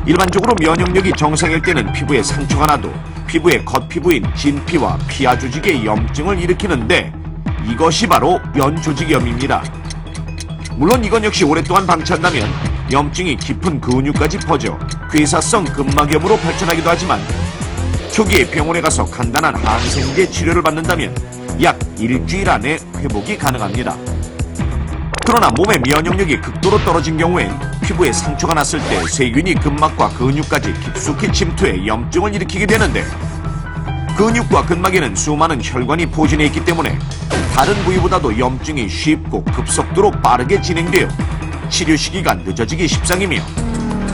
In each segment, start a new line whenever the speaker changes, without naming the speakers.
일반적으로 면역력이 정상일 때는 피부에 상처가 나도 피부의 겉피부인 진피와 피하 조직에 염증을 일으키는데 이것이 바로 연조직염입니다. 물론 이건 역시 오랫동안 방치한다면 염증이 깊은 근육까지 퍼져 괴사성 근막염으로 발전하기도 하지만 초기에 병원에 가서 간단한 항생제 치료를 받는다면 약 일주일 안에 회복이 가능합니다. 그러나 몸의 면역력이 극도로 떨어진 경우엔 피부에 상처가 났을 때 세균이 근막과 근육까지 깊숙이 침투해 염증을 일으키게 되는데 근육과 근막에는 수많은 혈관이 포진해 있기 때문에 다른 부위보다도 염증이 쉽고 급속도로 빠르게 진행되어 치료 시기가 늦어지기 십상이며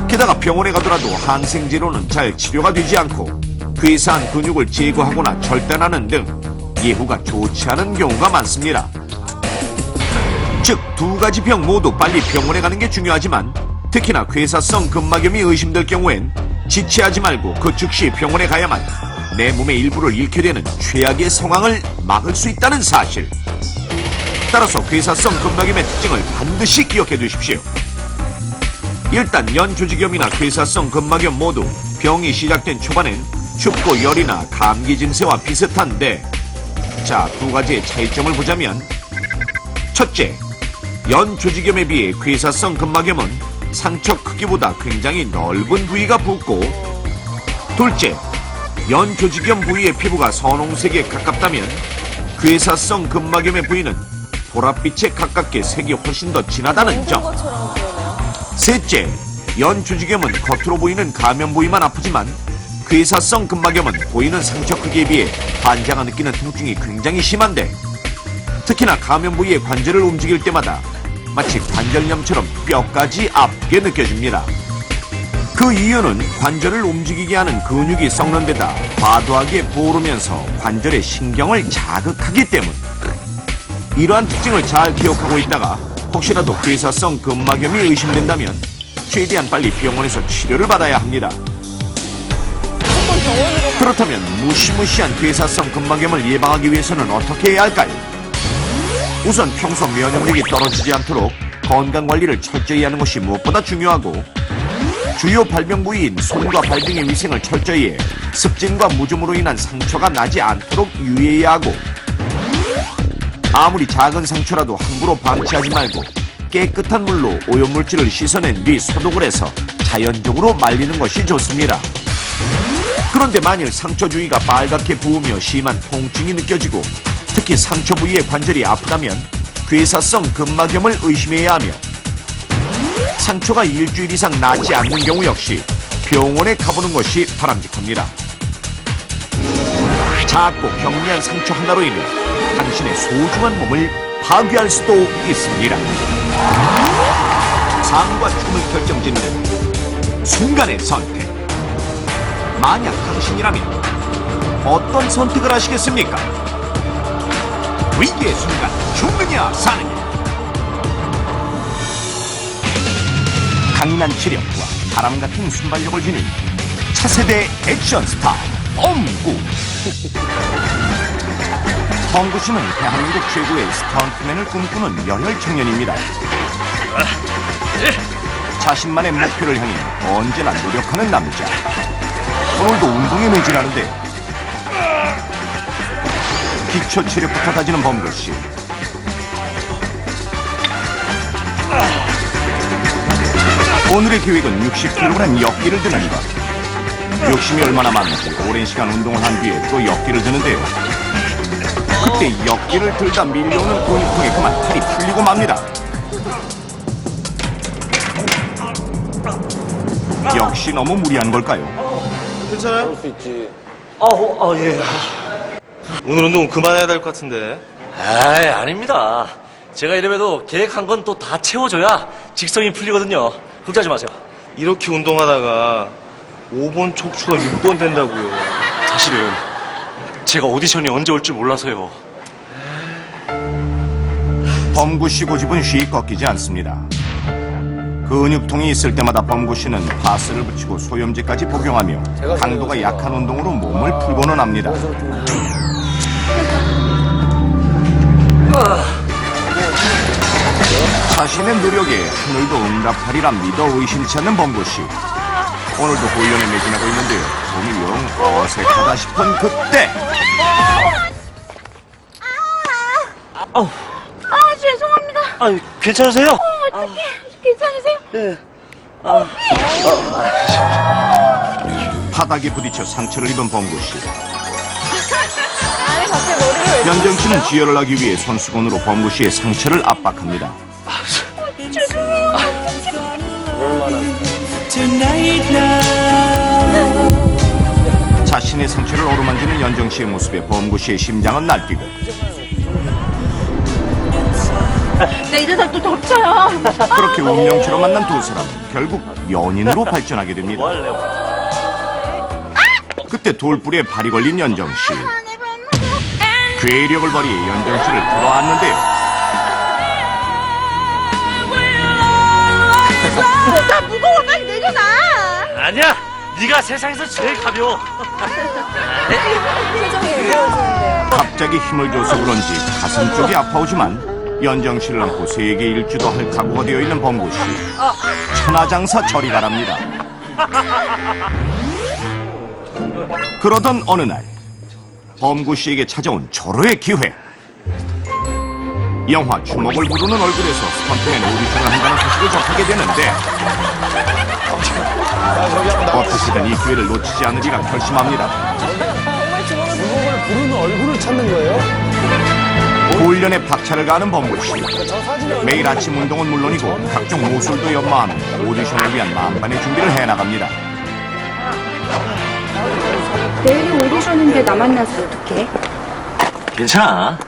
게다가 병원에 가더라도 항생제로는 잘 치료가 되지 않고 괴사한 근육을 제거하거나 절단하는 등 예후가 좋지 않은 경우가 많습니다. 즉, 두 가지 병 모두 빨리 병원에 가는 게 중요하지만 특히나 괴사성 근막염이 의심될 경우엔 지체하지 말고 그 즉시 병원에 가야만 내 몸의 일부를 잃게 되는 최악의 상황을 막을 수 있다는 사실. 따라서 괴사성 근막염의 특징을 반드시 기억해 두십시오. 일단 연조직염이나 괴사성 근막염 모두 병이 시작된 초반엔 춥고 열이나 감기 증세와 비슷한데 자, 두 가지의 차이점을 보자면 첫째, 연조직염에 비해 괴사성 근막염은 상처 크기보다 굉장히 넓은 부위가 붓고 둘째, 연조직염 부위의 피부가 선홍색에 가깝다면 괴사성 근막염의 부위는 보랏빛에 가깝게 색이 훨씬 더 진하다는 점. 셋째, 연조직염은 겉으로 보이는 감염 부위만 아프지만 괴사성 근막염은 보이는 상처 크기에 비해 환자가 느끼는 통증이 굉장히 심한데 특히나 감염 부위의 관절을 움직일 때마다 마치 관절염처럼 뼈까지 아프게 느껴집니다. 그 이유는 관절을 움직이게 하는 근육이 썩는 데다 과도하게 보르면서 관절의 신경을 자극하기 때문. 이러한 특징을 잘 기억하고 있다가 혹시라도 괴사성 근막염이 의심된다면 최대한 빨리 병원에서 치료를 받아야 합니다. 그렇다면 무시무시한 괴사성 근막염을 예방하기 위해서는 어떻게 해야 할까요? 우선 평소 면역력이 떨어지지 않도록 건강관리를 철저히 하는 것이 무엇보다 중요하고 주요 발병 부위인 손과 발 등의 위생을 철저히 해 습진과 무좀으로 인한 상처가 나지 않도록 유의해야 하고 아무리 작은 상처라도 함부로 방치하지 말고 깨끗한 물로 오염물질을 씻어낸 뒤 소독을 해서 자연적으로 말리는 것이 좋습니다. 그런데 만일 상처 주위가 빨갛게 부으며 심한 통증이 느껴지고 특히 상처 부위의 관절이 아프다면 괴사성 근막염을 의심해야 하며 상처가 일주일 이상 낫지 않는 경우 역시 병원에 가보는 것이 바람직합니다. 작고 경미한 상처 하나로 인해 당신의 소중한 몸을 파괴할 수도 있습니다. 삶과 죽음을 결정짓는 순간의 선택. 만약 당신이라면 어떤 선택을 하시겠습니까? 위기의 순간 죽느냐 사느냐. 강인한 체력과 바람 같은 순발력을 지닌 차세대 액션 스타 범구. 범구 씨는 대한민국 최고의 스턴트맨을 꿈꾸는 열혈 청년입니다. 자신만의 목표를 향해 언제나 노력하는 남자. 오늘도 운동에 매진하는데 기초 체력부터 다지는 범구 씨. 오늘의 계획은 60kg 역기를 드는 것. 욕심이 얼마나 많은지 오랜 시간 운동을 한 뒤에 또 역기를 드는데요. 그때 역기를 들다 밀려오는 근육통에 그만 탈이 풀리고 맙니다. 역시 너무 무리한 걸까요?
괜찮아요?
그럴 수 있지.
예. 오늘 운동 그만해야 될 것 같은데.
에이, 아닙니다. 제가 이래봬도 계획한 건 또 다 채워줘야 직성이 풀리거든요. 걱정하지 마세요.
이렇게 운동하다가 5번 척추가 6번 된다고요.
사실은 제가 오디션이 언제 올 줄 몰라서요.
범구 씨 고집은 쉬이 꺾이지 않습니다. 근육통이 있을 때마다 범구 씨는 파스를 붙이고 소염제까지 복용하며 강도가 약한 운동으로 몸을 풀고는 합니다. 자신의 노력에 하늘도 응답하리라 믿어 의심치 않는 범구 씨. 오늘도 훈련에 매진하고 있는데요. 몸이 영 어색하다 싶은 그때
죄송합니다.
아, 괜찮으세요?
어떡해. 괜찮으세요?
네.
바닥에 부딪혀 상처를 입은 범구씨.
아니, 갑자기 머리를 왜
연정씨는 지혈을 하기 위해 손수건으로 범구씨의 상처를 압박합니다.
죄송해요.
자신의 상처를 어루만지는 연정씨의 모습에 범구씨의 심장은 날뛰고
나 이러다 또 덮쳐요.
그렇게 운명처럼 만난 두 사람은 결국 연인으로 발전하게 됩니다.
뭐 할래요?
그때 돌뿌리에 발이 걸린 연정씨. 괴력을 발휘해 연정씨를 끌어안는데요.
나 무거워. 빨리 내려놔.
아니야! 네가 세상에서 제일 가벼워.
갑자기 힘을 줘서 그런지 가슴 쪽이 아파오지만 연정씨를 안고 세계 일주도 할 각오가 되어 있는 범구씨. 천하장사 저리 가랍니다. 그러던 어느 날 범구씨에게 찾아온 절호의 기회. 영화 주먹을 부르는 얼굴에서 스턴트맨 오디션을 한다는 소식을 접하게 되는데 어떻게든 이 기회를 놓치지 않으리라 결심합니다.
주먹을 부르는 얼굴을 찾는 거예요?
훈련에 박차를 가하는 범구씨. 매일 아침 운동은 물론이고 각종 모술도 연마하며 오디션을 위한 만반의 준비를 해나갑니다.
내일 오디션인데 나 만나서 어떡해?
괜찮아.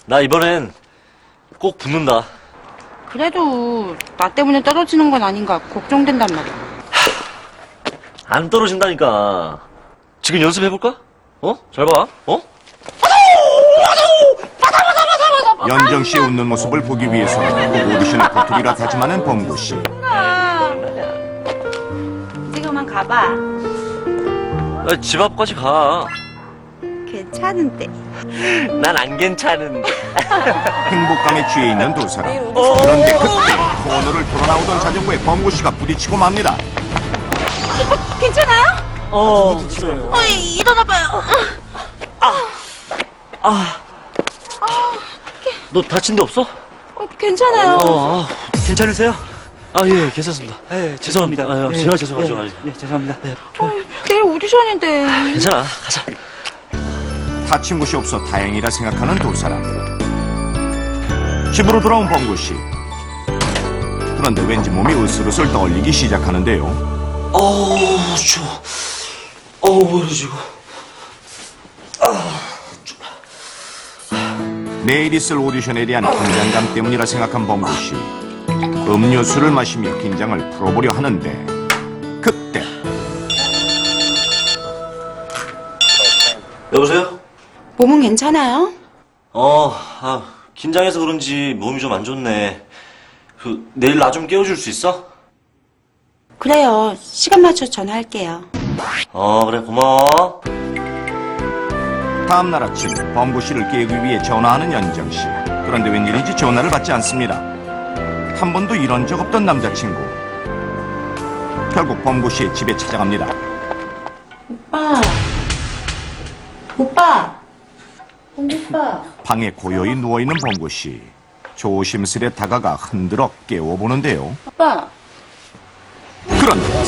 나 이번엔 꼭 붙는다.
그래도 나 때문에 떨어지는 건 아닌가 걱정된단 말이야.
안 떨어진다니까. 지금 연습해볼까? 어? 잘 봐. 어?
연정씨의 웃는 모습을 보기 위해서 꼭 오디션에 붙으리라 다짐하는 범구씨.
지금만 가봐.
집 앞까지 가.
괜찮은데.
난 안 괜찮은데.
행복감에 취해 있는 두 사람. 그런데 그때 코너를 돌아나오던 자전거에 범구씨가 부딪히고 맙니다.
괜찮아요?
그래.
일어나봐요.
너 다친 데 없어?
괜찮아요.
괜찮으세요? 아, 예, 괜찮습니다. 예, 죄송합니다. 제가 죄송하죠. 예, 죄송합니다. 네.
내일 오디션인데.
괜찮아, 가자.
다친 곳이 없어 다행이라 생각하는 두 사람. 집으로 돌아온 범구씨. 그런데 왠지 몸이 으슬으슬 떨리기 시작하는데요.
추워. 왜 이러지, 이거.
내일 있을 오디션에 대한 긴장감 때문이라 생각한 범구씨. 음료수를 마시며 긴장을 풀어보려 하는데 그때
여보세요?
몸은 괜찮아요?
긴장해서 그런지 몸이 좀 안 좋네. 내일 나 좀 깨워줄 수 있어?
그래요. 시간 맞춰 전화할게요.
그래, 고마워.
다음 날 아침 범구씨를 깨우기 위해 전화하는 연정씨. 그런데 웬일인지 전화를 받지 않습니다. 한 번도 이런 적 없던 남자친구. 결국 범구씨의 집에 찾아갑니다.
오빠.
방에 고요히 누워있는 범구씨. 조심스레 다가가 흔들어 깨워보는데요.
오빠.
그런데